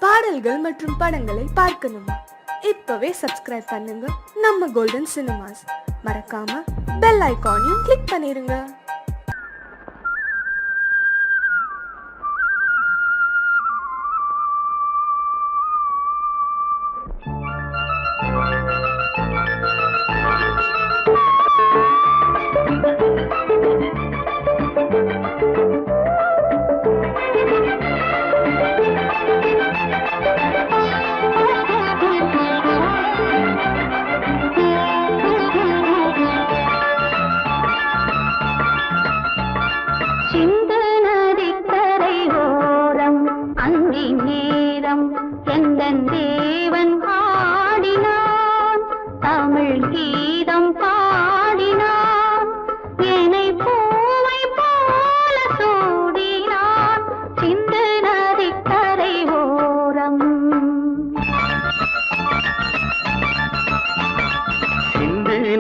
பாடல்கள் மற்றும் படங்களை பார்க்கணுமா? இப்பவே சப்ஸ்கிரைப் பண்ணுங்க நம்ம கோல்டன் சினிமாஸ். மறக்காம பெல் ஐகானையும் கிளிக் பண்ணிருங்க.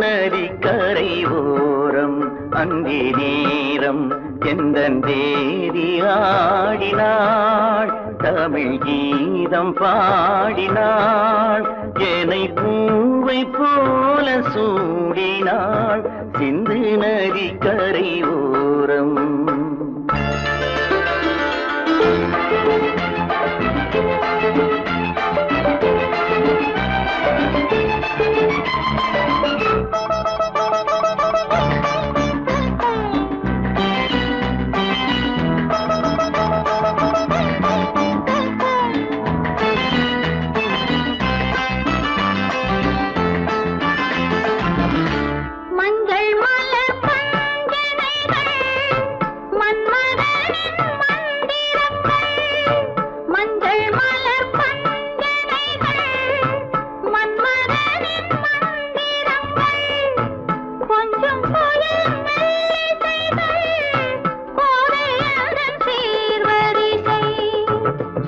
நதிக்கரை ஓரம் அங்கே நேரம் எந்தன் தேவி ஆடினாள், தமிழ் கீதம் பாடினாள், என்னை பூவை போல சூடினாள், சிந்து நதிக்கரை ஓரம்.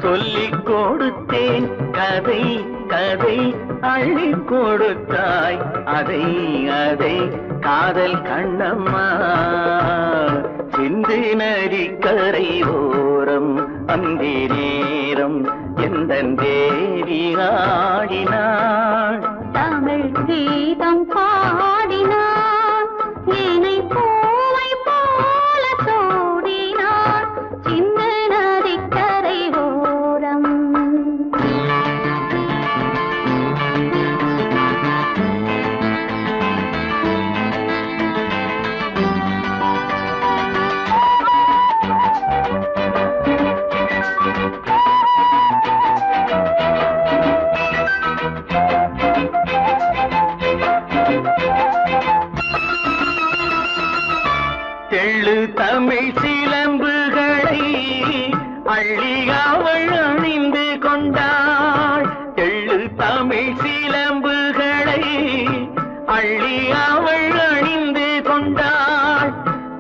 சொல்லிக் கொடுத்தேன் கதை கதை அள்ளி கொடுத்தாய் அதை அதை காதல் கண்ணம்மா, சிந்து நதிக்கரை ஓரம் அந்தி நேரம் எந்தன் தேவி ஆடினாள், தமிழ் கீதம் பாடினாள், என்னை பூவை போல சூடினாள், சிந்து நதிக்கரை ஓரம். தெள்ளு தமிழ் சிலம்புகளை அள்ளி அவள் அணிந்து கொண்டாள், தெள்ளு தமிழ் சிலம்புகளை அள்ளி அவள் அணிந்து கொண்டாள்,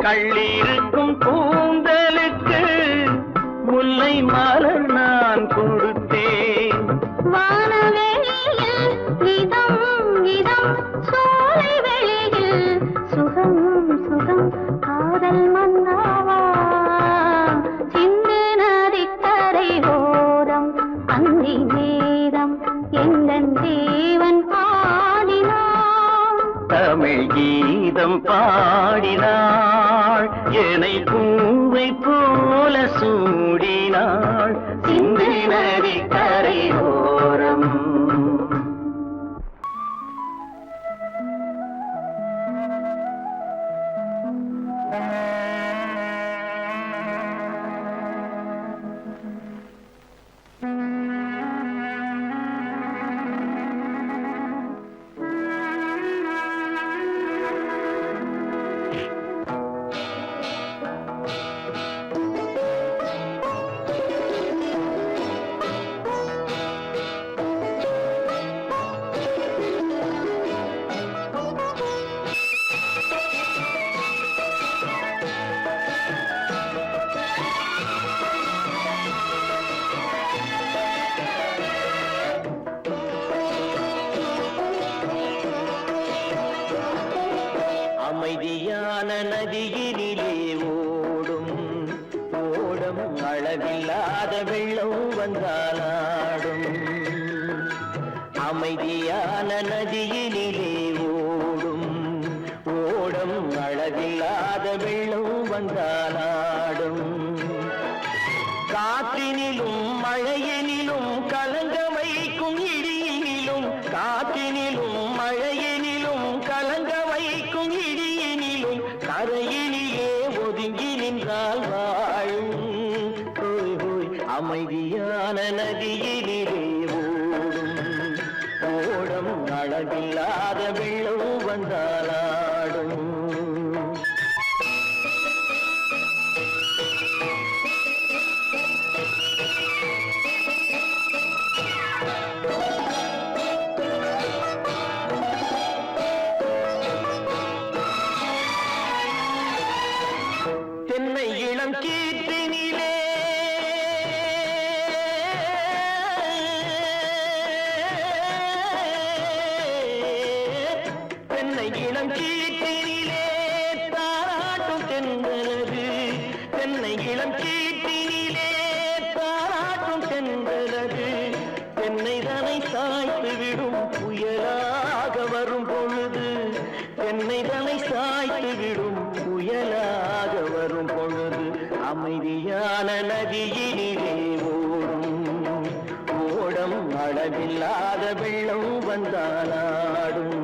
கள்ளிருக்கும் கூந்தலுக்கு முல்லை மலர் நான் கொடுத்தேன், வானவெளியில் இதம் இதம் சோலை வெளியில் சுகம் சுகம் காதல் மன்னாவா, சிந்து நதிக்கரை ஓரம் அந்தி நேரம் எந்தன் தேவன் ஆடினான், தமிழ் கீதம் பாடினாள், என்னை பூவை போல சூடினாள், சிந்து நதிக்கரை ஓரம். அமைதியான நதியினிலே ஓடும் ஓடும் அளவில்லாத வெள்ளம் வந்தாளாடும், காற்றினிலும் மழையினிலும் கலங்க வைக்கும் இடியினிலும் கரையினிலே ஒதுங்கி நின்றால் வாழும் ஹோய் ஹோய் அமைதியான நதியினிலே ஓடும் ஓடம் அளவில்லாத வெள்ளம் வந்தாலாடும் தென்னை இளம் கீற்றினிலே தென்னை இளம் கீற்றினிலே தாராட்டும் தென்றலது தென்னை இளம் கீற்றினிலே தாராட்டும் தென்றலது தென்னை தனை சாய்த்து விடும் புயலாக வரும் பொழுது தென்னை தனை சாய்த்து விடும் புயலாக வரும் பொழுது அமைதியான நதியினிலே ஓடும் ஓடம் அளவில்லாத வெள்ளம் வந்தாலாடும்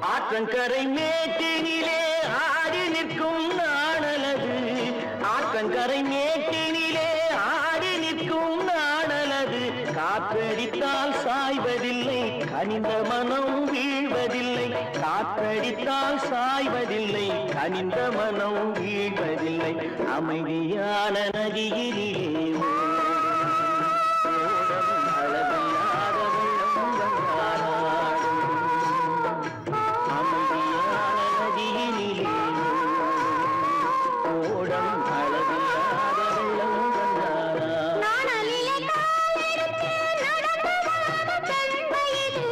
ஆற்றங்கரை மேட்டினிலே ஆடி நிற்கும் நாணலது ஆற்றங்கரை மேட்டினிலே ஆடி நிற்கும் நாணலது காற்றடித்தால் சாய்வதில்லை கனிந்த மனம் வீழ்வதில்லை காற்றடித்தால் சாய்வதில்லை கனிந்த மனம் வீழ்வதில்லை அமைதியான நதியிலே ஓடும் அளவில்லாத வெள்ளம் வந்தாலாடும் அமைதியான நதியினிலே ஓடம் அளவில்லாத வெள்ளம் வந்தாலாடும் நாணலிலே காலெடுத்து நடந்து வளர்ந்த பெண்மையிது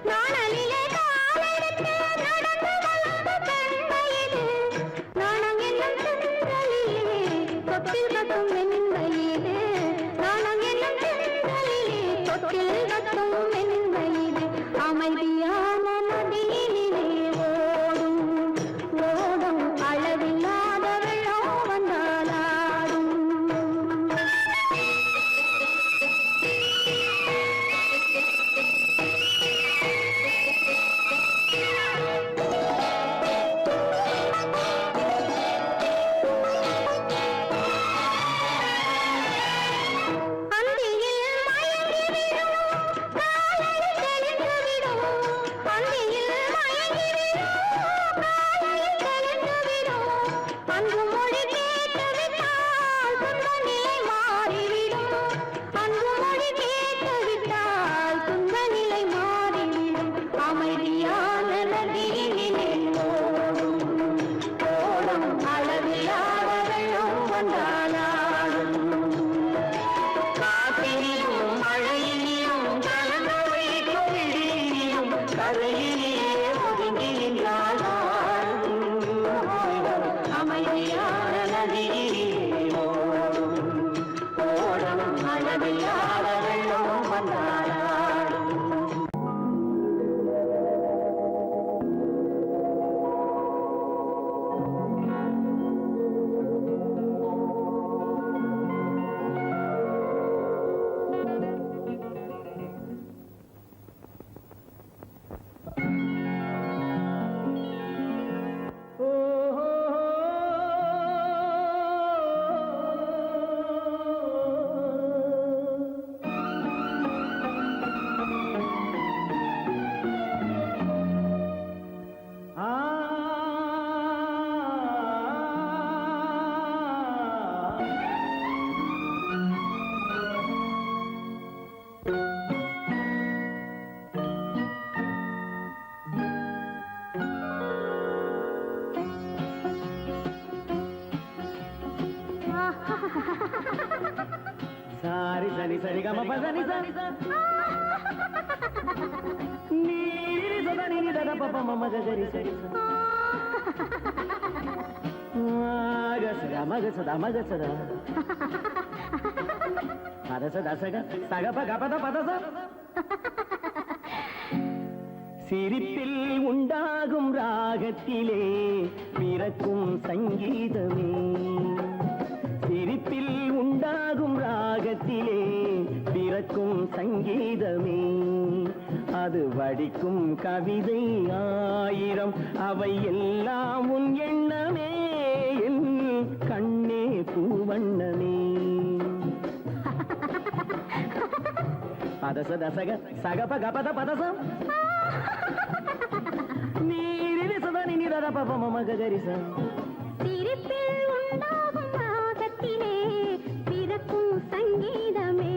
நாணலிலே காலெடுத்து நடந்து வளர்ந்த பெண்மையிது நாணம் என்னும் செந்தலிலே தொட்டில் கட்டும் மென்மையிது நாணம் என்னும் செந்தலிலே தொட்டில் கட்டும் மென்மையிது அமைதியான நதியினிலே ஓடும் ஓடும் அளவில்லாத வெள்ளம் வந்தாலாடும் அந்தியில் மயங்கிவிடும் காலையில் தெளிந்துவிடும் அந்தியில் மயங்கிவிடும் காலையில் தெளிந்துவிடும் அன்பு மொழி கேட்டுவிட்டால் துன்ப நிலை மாறிவிடும் அன்பு மொழி கேட்டுவிட்டால் துன்ப நிலை மாறிவிடும் அமைதியான நதியினிலே ஓடும் ஓடும் அளவில்லாத வெள்ளம் வந்தாலாடும் காற்றினிலும் மழையினிலும் கலங்க வைக்கும் இடியினிலும் கரையிலே ஒதுங்கி நின்றால் அமைதியான நதியிலே ஓடும் ஓடம் அளவில்லாத வெள்ளம் வந்தாலாடும் సారి సని సరి గమ పదని సని నీరి సదని దద పప మమ గరి సరి స గ స గ மகசதா மகசதா பதசதா சக சகப கபத பதச சிரிப்பில் உண்டாகும் ராகத்திலே பிறக்கும் சங்கீதமே சிரிப்பில் உண்டாகும் ராகத்திலே பிறக்கும் சங்கீதமே அது வடிக்கும் கவிதை ஆயிரம் அவை எல்லாம் உன் எண்ணமே என் கண்ணே பூவண்ணமே பதச தசக சகப கபத பதசம் நீரில் சதனி நிரத பபம மகரிசம் சிரிப்பில் உண்டாகும் ராகத்திலே பிறக்கும் சங்கீதமே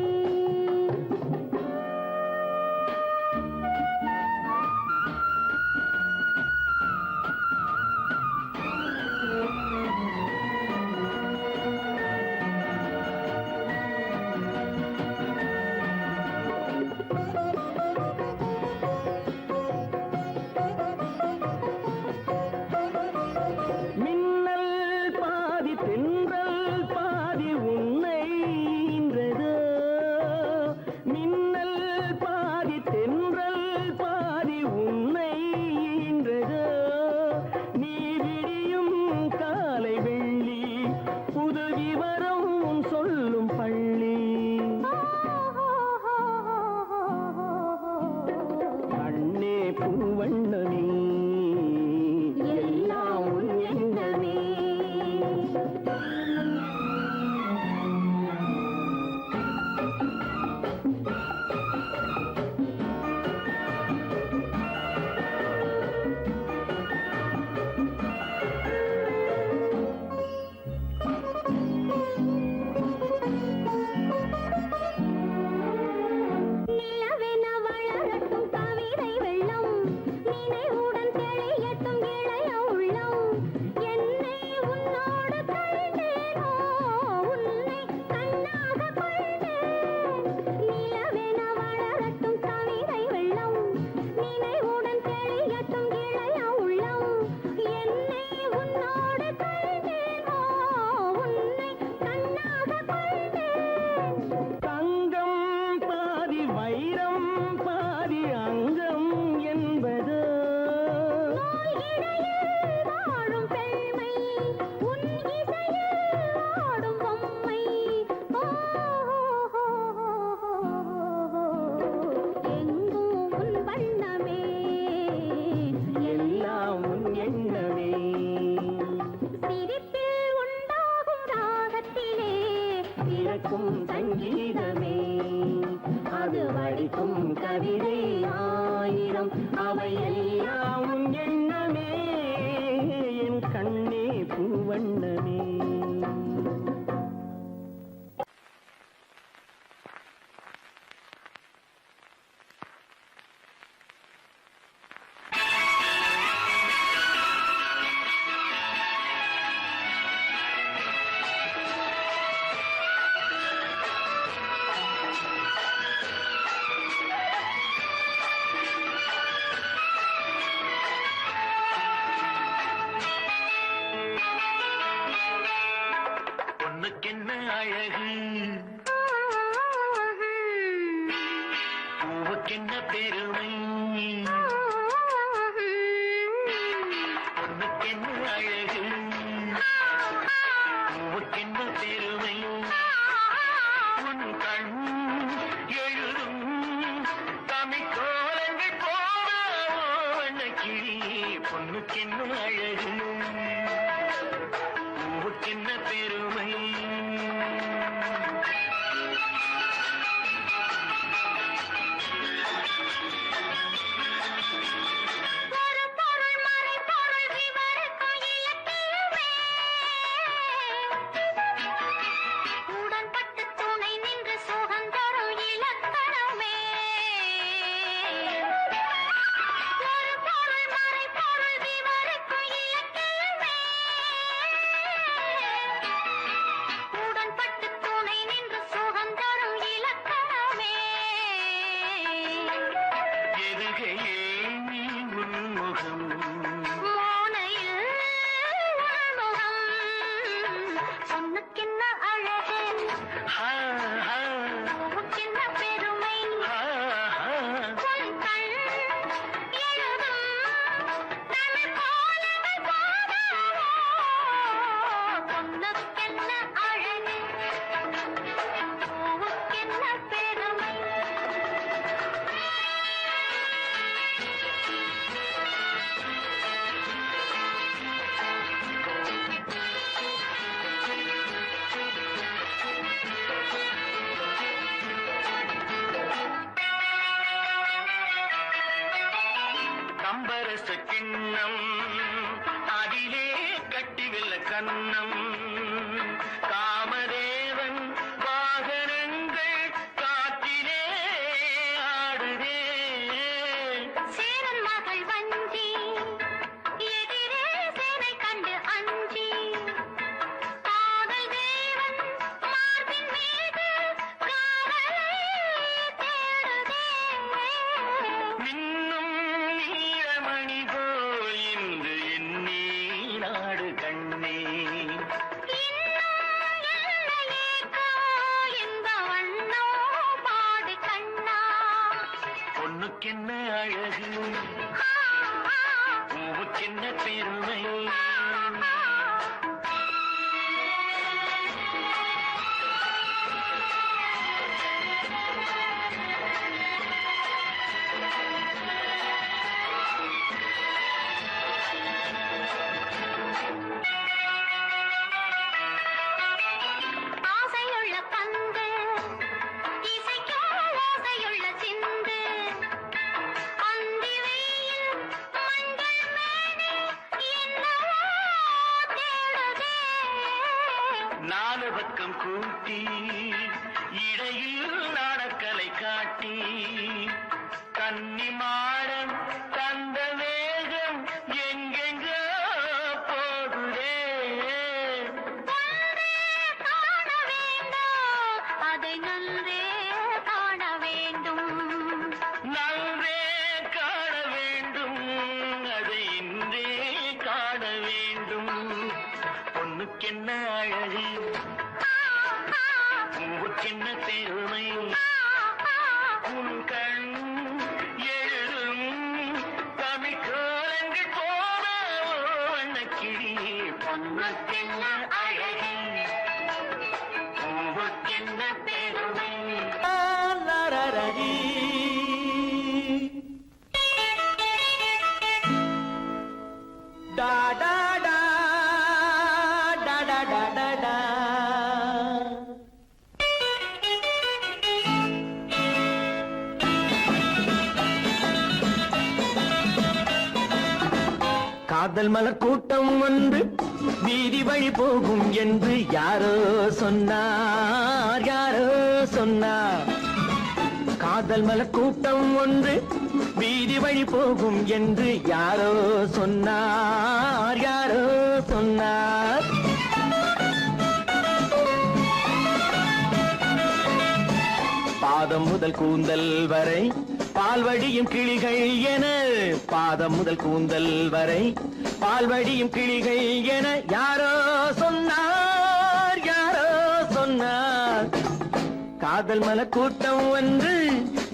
சங்கீதமே அது வடிக்கும் கவிதை ஆயிரம் அவை எல்லாம் உன் எண்ணமே என் கண்ணே பூவண்ணமே. பூவுக்கென்ன பெருமை பொண்ணுக்கென்ன அழகு பூவுக்கென்ன பெருமை உன் கண் எழுதும் தமிழ்கோலங்கள் போன கிளி பொண்ணுக்கென்ன அழகு பூவுக்கென்ன பெருமை கிண்ணம் அதிலே கட்டி வெல்ல கண்ணம் காமதேவன் வாகனங்கள் காற்றிலே ஆடுதே சேரன் மகள் வஞ்சி எதிரே சேனை கண்டு அஞ்சி காதல் தேவன் மார்பின் மீது காவலை தேடுதே மின்னும் நீலமணி போல் இன்று எண்ணி நாடு கண்ணே இன்னும் எல்லையேக்கோ இந்த வண்ணோ பாடு கண்ணா பொண்ணுக்கென்ன அழகு ஆ, ஆ, பூவுக்கென்ன பெருமை ஆ. ஆசையுள்ள பந்து இசைக்கோ ஓசையுள்ள சிந்து அந்தி வெயில் மஞ்சள் மேனி என்னவோ தேடுதே நாலு பக்கம் கூட்டி இடையில் நாடக்கலை காட்டி கன்னிமாடம் தந்த வேகம் எங்கெங்கோ போகுதே ஒன்றே காண வேண்டும் அதை நன்றே காண வேண்டும் நன்றே காண வேண்டும் அதை இன்றே காண வேண்டும் பொண்ணுக்கென்ன அழகு பூவுக்கென்ன பெருமை உன் கண் எழுதும் தமிழ்கோலங்கள் போன வண்ணக்கிளி பொண்ணுக்கென்ன அழகு பூவுக்கென்ன பெருமை Da da da da da da da da. காதல் மலர் கூட்டம் வந்து வீதி வழி போகும் என்று யாரோ சொன்னார், யாரோ சொன்னார். காதல் மலர் கூட்டம் ஒன்று வீதி வழி போகும் என்று யாரோ சொன்னார், யாரோ சொன்னார். பாதம் முதல் கூந்தல் வரை பால்வடியும் கிளிகள் என, பாதம் முதல் கூந்தல் வரை பால்வடியும் கிளிகள் என யாரோ சொன்னார், யாரோ சொன்னார். காதல் மலர் கூட்டம் ஒன்று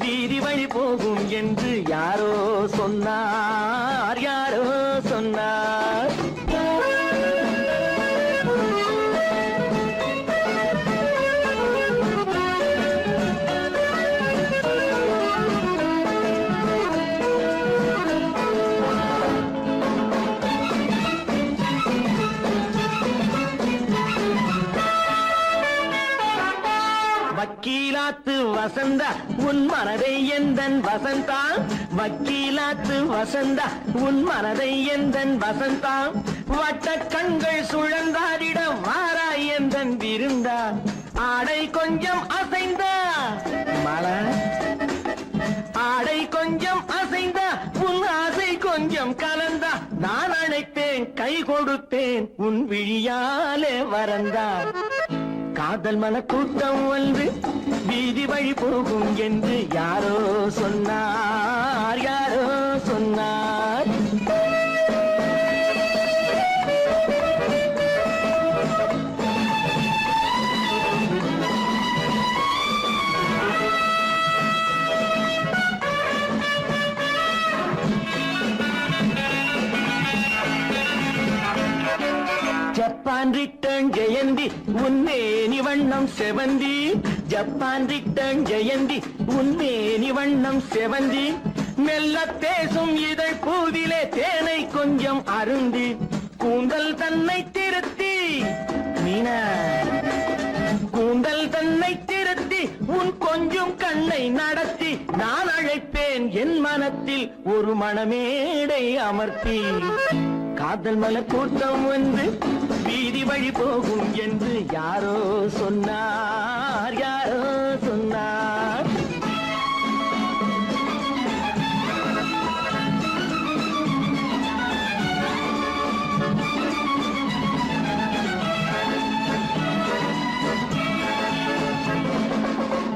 வீதி வழி போகும் என்று யாரோ சொன்னார், யாரோ சொன்னார். வக்கீலாத்து வசந்தா உன் மனதை எந்தன் வசந்தா, வக்கீலாத்து வசந்தா உன் மனதை எந்தன் வசந்தா. வட்ட கண்கள் சுழந்தாடிட வாராய் எந்தன் விருந்தா. ஆடை கொஞ்சம் அசைந்தா மலை, ஆடை கொஞ்சம் அசைந்தா உன் ஆசை கொஞ்சம் கலந்தா. நான் அழைத்தேன் கை கொடுத்தேன் உன் விழியாலே வரந்தா. காதல் மலர் கூட்டம் ஒன்று வீதி வழி போகும் என்று யாரோ சொன்னார், யாரோ சொன்னார். ஜப்பான் ரிட்டர்ன் ஜெயந்தி உன்னேனி வண்ணம் செவந்தி, ஜப்பான் ரிட்டர்ன் ஜெயந்தி உன்னேனி வண்ணம் செவந்தி. மெல்ல பேசும் இதழ் பூவிலே தேனை கொஞ்சம் அருந்தி, கூந்தல் தன்னை திருத்தி மீனா, கூந்தல் தன்னை திருத்தி காட்டி உன் கொஞ்சம் கண்ணை நடத்தி நான் அழைப்பேன் என் மனத்தில் ஒரு மணமேடை அமர்த்தி காதல் மலர் கூட்டம் வந்து வீதி வழி போகும் என்று யாரோ சொன்னார் யாரோ சொன்னார்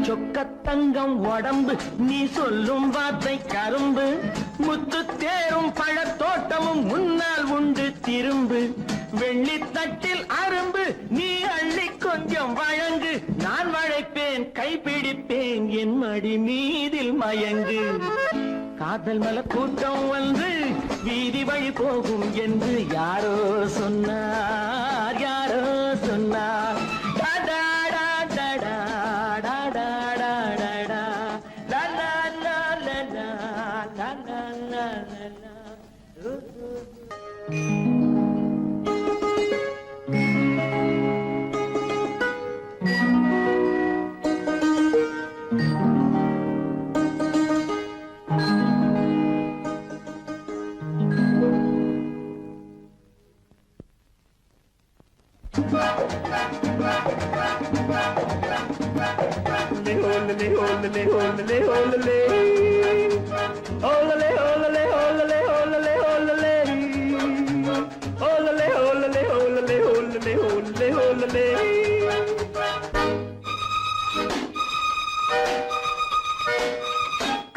சொக்கத்தங்கம் உடம்பு நீ சொல்லும் வார்த்தை கரும்பு முத்து தேரும் பழத்தோட்டமும் முன்னால் உண்டு திரும்பு வெள்ளித்தட்டில் அரும்பு நீ அள்ளி கொஞ்சம் வழங்கு நான் வளைப்பேன் கைப்பிடிப்பேன் என் மடி மீதில் மயங்கு காதல் மலர் கூட்டம் வந்து வீதி வழி போகும் என்று யாரோ சொன்னார் யாரோ சொன்னார்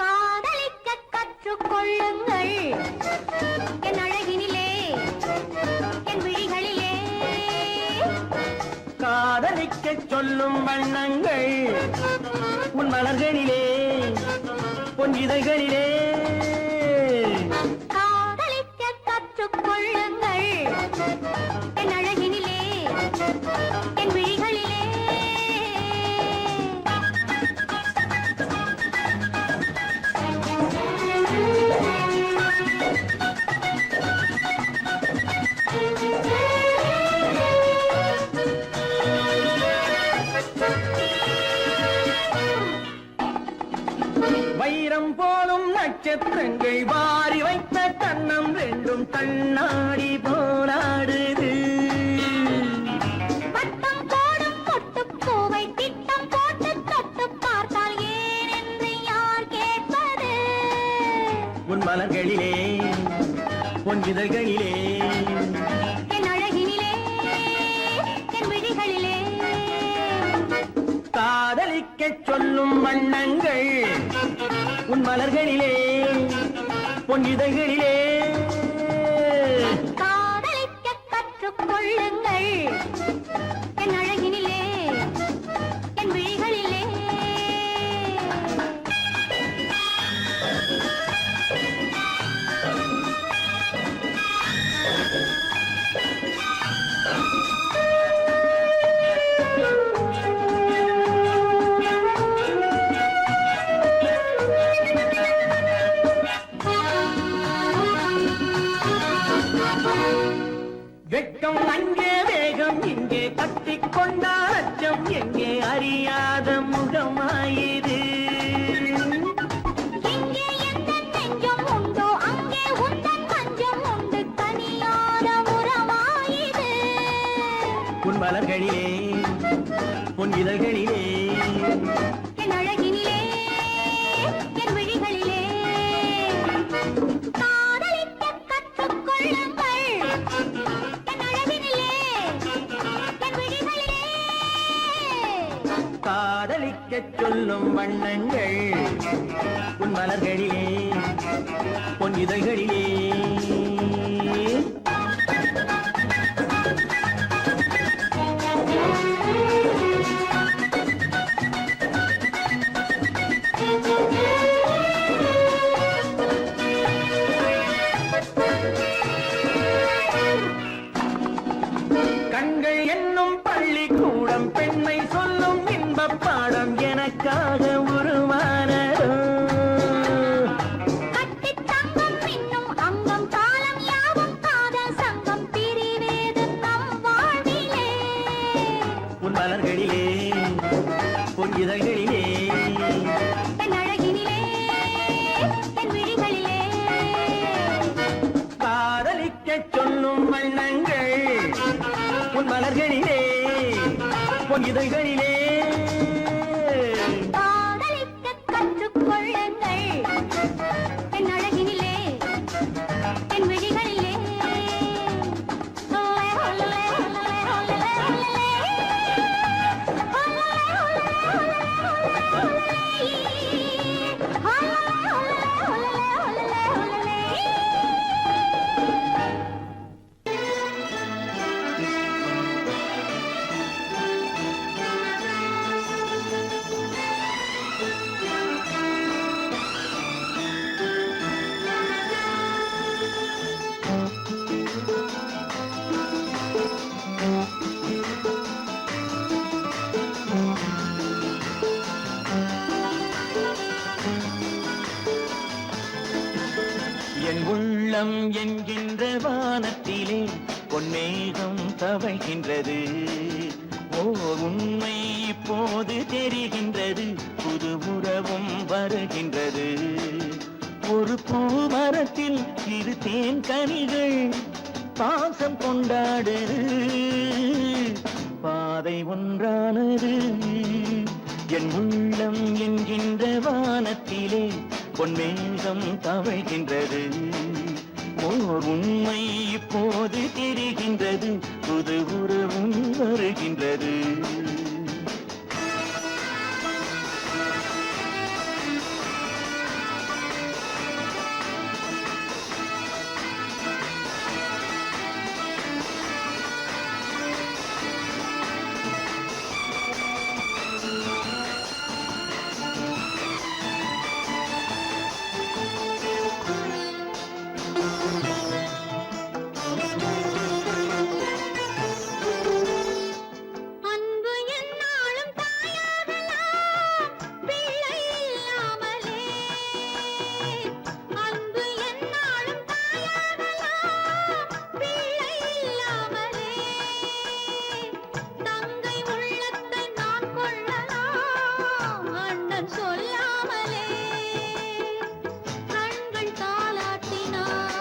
காதலிக்க கற்றுக்கொள்ளுங்கள் என் அழகினிலே என் விழிகளிலே காதலிக்க சொல்லும் வண்ணங்கள் உன் மலர்களிலே பொன் இதழ்களிலே காதலிக்க கற்றுக்கொள்ளுங்கள் என் அழகினிலே என் விழிகளிலே வைரம் போலும் நட்சத்திரங்கள் வாரி வைத்த கண்ணம் ரெண்டும் கண்ணாடி போராடுது வட்டம் போடும் பொட்டுப்பூவை திட்டம் போட்டு தொட்டு பார்த்தால் ஏன் என்று யார் கேட்பது உன் மலர்களிலே பொன் இதழ்களிலே என் அழகினிலே என் விழிகளிலே காதலிக்க சொல்லும் வண்ணங்கள் உன் மலர்களிலே பொன் இதழ்களிலே காதலிக்க கற்றுக்கொள்ளுங்கள் என் அழகினிலே என் விழிகளிலே வெட்கம் அங்கே வேகம் இங்கே கட்டிக்கொண்டால் அச்சம் எங்கே அறியாத முகமாயிரு எங்கே எந்த நெஞ்சம் உண்டோ அங்கே உந்தன் மஞ்சம் உண்டு தனியாத உறவாயிது உன் மலர்களிலே உன் இதழ்களிலே என் அழகினிலே என் விழிகளிலே காதலிக்க கற்றுக்கொள்ளுங்கள் என் அழகினிலே என் விழிகளிலே காதலிக்க சொல்லும் வண்ணங்கள் உன் மலர்களிலே பொன் இதழ்களிலே கண்கள் என்னும் பள்ளிக்கூடம் பெண்மை சொல்லும் இன்பப் பாடம் எனக்காக உருவானதோ கட்டித் தங்கம் மின்னும் அங்கம் காலம் யாவும் காதல் சங்கம் பிரிவேது நம் வாழ்விலே உன் மலர்களிலே பொன் உன் இதழ்களிலே பெண் அழகினிலே பெண் விழிகளிலே காதலிக்கச் சொல்லும் வண்ணங்கள் உன் மலர்களிலே உன் இதழ்களிலே காதலிக்கக் கற்றுக்கொள்ளுங்கள் பெண் அழகினிலே பெண் விழிகளிலே என் உள்ளம் என்கின்ற வானத்திலே பொன்மேகம் தவழ்கின்றது ஓர் உண்மை இப்போது தெரிகின்றது புது உறவும் வருகின்றது ஒரு பூமரத்தில் இரு தேன் கனிகள் பாசம் கொண்டாடுது பாதை ஒன்றானது என் உள்ளம் என்கின்ற வானத்திலே பொன்மேகம் தவழ்கின்றது ஓர் உண்மை இப்போது தெரிகின்றது புது உறவும் வருகின்றது அன்பு என்னாலும் தாயாகலாம் பிள்ளை இல்லாமலே அன்பு என்னாலும் தாயாகலாம் பிள்ளை இல்லாமலே தங்கை உள்ளத்தை நான் கொள்ளலாம் அண்ணன் சொல்லாமலே கண்கள் தாலாட்டினார்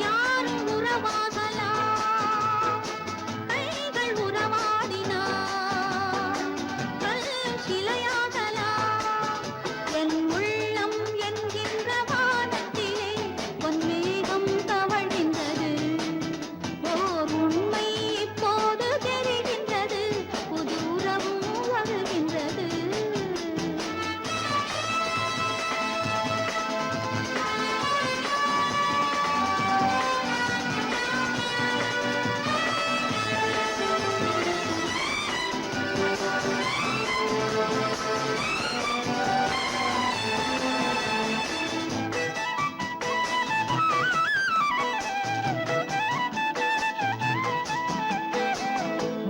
யாரும் உறவாகலாம் கைகள் உறவாடினார் கல் சிலையாகலாம் என் உள்ளம் என்கின்ற வானத்திலே பொன்மேகம் தவழ்கின்றது ஓர் உண்மை இப்போது தெரிகின்றது புது உறவும் வருகின்றது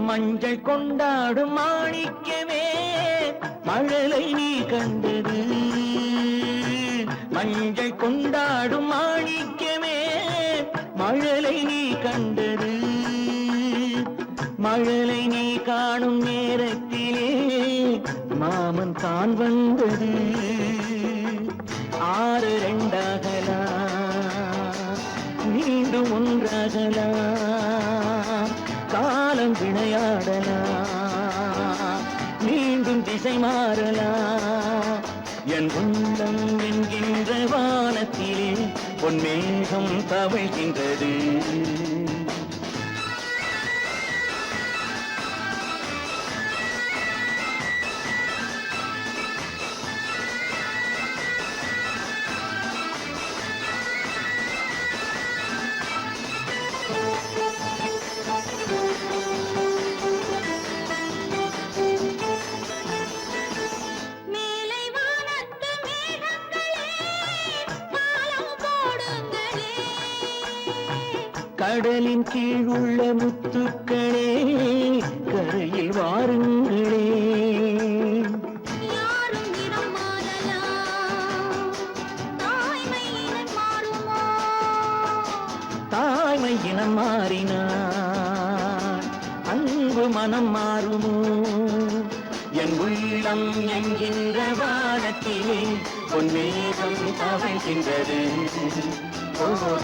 மஞ்சள் கொண்டாடும் மாணிக்கமே மழலை நீ கண்டது மஞ்சள் கொண்டாடும் மாணிக்கமே மழலை நீ கண்டது மழலை நீ காணும் நேரத்திலே மாமன் தான் வந்தது ஆறு ரெண்டாகலாம் மீண்டும் ஒன்றாகலாம் காலம் விளையாடலாம் மீண்டும் திசை மாறலாம் என் உள்ளம் என்கின்ற வானத்திலே பொன்மேகம் தவழ்கின்றது மேலை வானத்து மேகங்களே பாலம் போடுங்களே கடலின் கீழுள்ள முத்துக்களே கரையில் வாருங்களே யாரும் இனம் மாறலாம் தாய்மை இனம் மாறுமோ தாய்மை இனம் மாறினார் அன்பு மனம் மாறுமோ என் உள்ளம் என்கின்ற வானத்திலே பொன்மேகம் தவழ்கின்றது.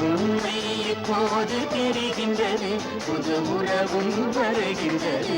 உண்மை இப்போது தெரிகின்றது, புது உறவும் வருகின்றது.